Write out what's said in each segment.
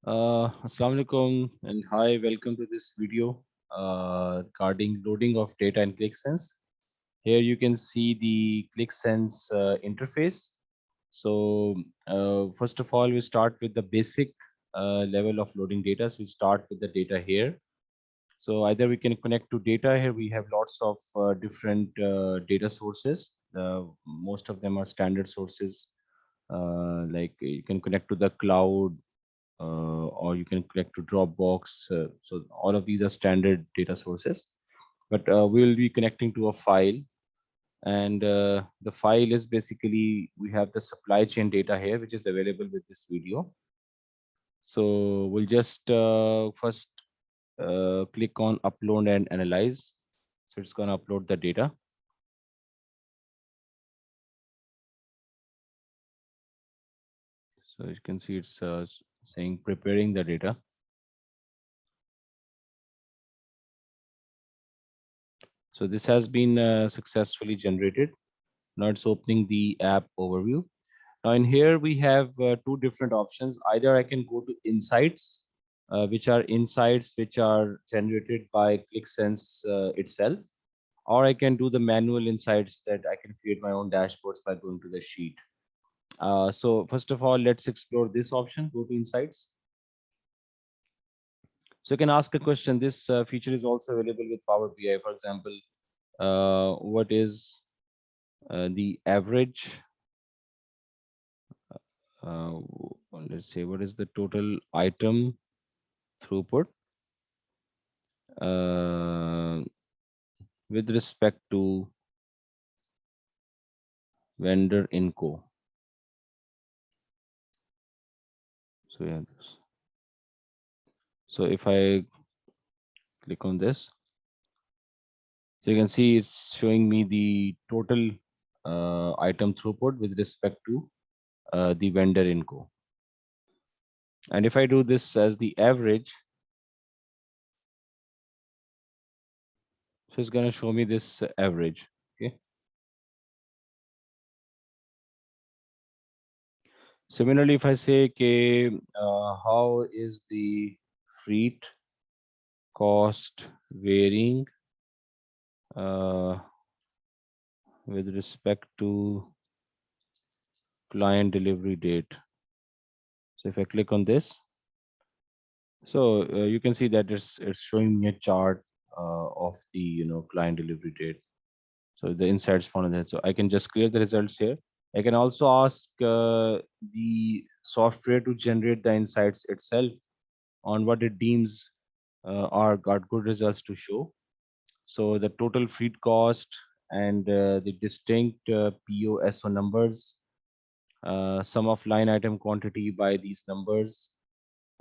Assalamu alaikum and hi, welcome to this video regarding loading of data in QlikSense. Here you can see the QlikSense interface. So first of all, we start with the basic level of loading data. So we start with the data here. So either we can connect to data here. We have lots of different data sources. Most of them are standard sources. Like you can connect to the cloud, or you can connect to Dropbox. So all of these are standard data sources, but we will be connecting to a file, and the file is basically, we have the supply chain data here, which is available with this video. So we'll just first click on upload and analyze. So it's going to upload the data. So you can see it's saying preparing the data. So this has been successfully generated. Now it's opening the app overview. Now in here we have two different options. Either I can go to insights, which are insights which are generated by QlikSense itself, or I can do the manual insights that I can create my own dashboards by going to the sheet. So first of all, let's explore this option, go to insights. So you can ask a question. This feature is also available with Power BI. For example, what is the average, uh, let's say, what is the total item throughput uh, with respect to vendor info. So yeah, this. So if I click on this, so you can see it's showing me the total item throughput with respect to the vendor info. And if I do this as the average, so it's going to show me this average. Okay. Similarly, if I say, okay, how is the freight cost varying uh, with respect to client delivery date. So if I click on this, so you can see that it's showing me a chart of the client delivery date. So the insights found in that. So I can just clear the results here. I can also ask the software to generate the insights itself on what it deems are got good results to show. So the total freight cost and the distinct POSO numbers, sum of line item quantity by these numbers,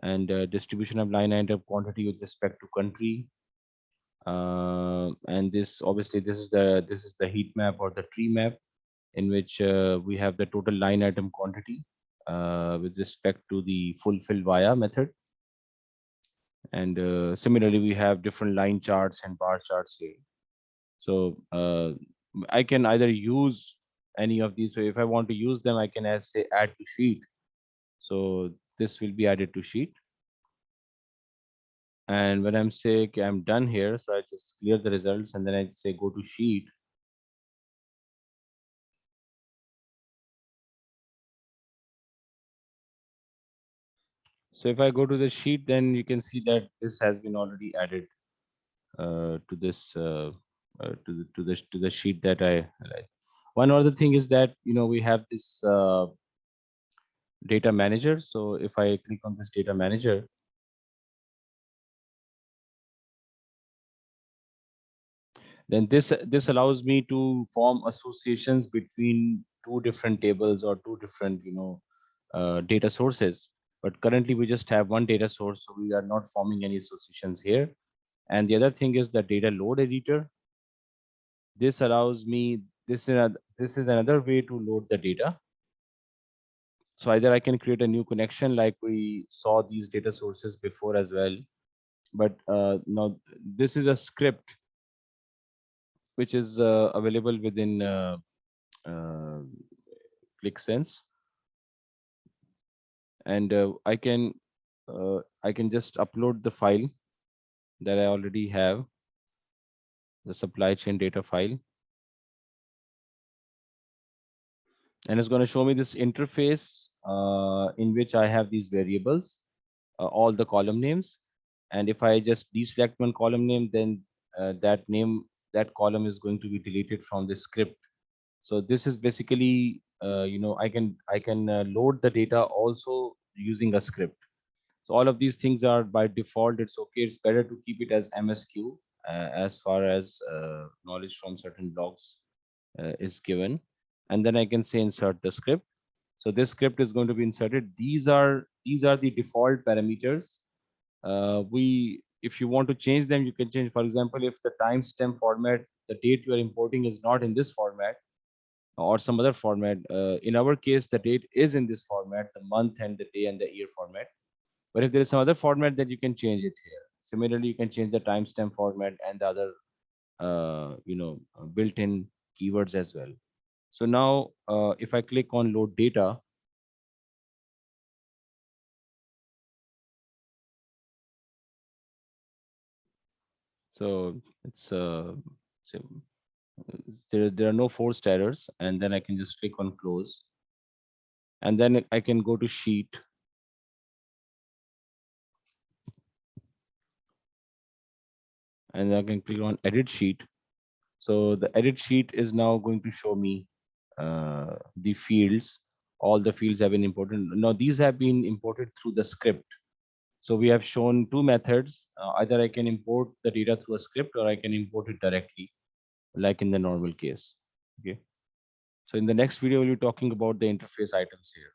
and distribution of line item quantity with respect to country. And this, obviously, this is the heat map or the tree map, in which we have the total line item quantity with respect to the fulfill via method. And similarly, we have different line charts and bar charts here. So I can either use any of these. So if I want to use them, I can say add to sheet. So this will be added to sheet. And when I'm say, okay, I'm done here, so I just clear the results and then I say go to sheet. So if I go to the sheet, then you can see that this has been already added to this to the sheet that I like. One other thing is that we have this data manager. So if I click on this data manager, then this allows me to form associations between two different tables or two different data sources. But currently we just have one data source, so we are not forming any associations here. And the other thing is the data load editor. This allows me, this is another way to load the data. So either I can create a new connection like we saw these data sources before as well, but now this is a script which is available within uh, QlikSense, and I can I can just upload the file that I already have, the supply chain data file, and it's going to show me this interface in which I have these variables, all the column names. And if I just deselect one column name, then that column is going to be deleted from the script. So this is basically, I can load the data also using a script. So all of these things are by default. It's okay. It's better to keep it as MSQ as far as knowledge from certain blocks is given. And then I can say insert the script. So this script is going to be inserted. These are the default parameters. We If you want to change them, you can change. For example, if the timestamp format, the date you are importing is not in this format or some other format. In our case, the date is in this format, the month and the day and the year format. But if there is some other format, then you can change it here. Similarly, you can change the timestamp format and the other, built-in keywords as well. So now, if I click on load data, so it's so there are no forced errors, and then I can just click on close, and then I can go to sheet, and I can click on edit sheet. So the edit sheet is now going to show me the fields. All the fields have been imported. Now these have been imported through the script. So we have shown two methods. Either I can import the data through a script, or I can import it directly, like in the normal case. Okay. So in the next video, we'll be talking about the interface items here.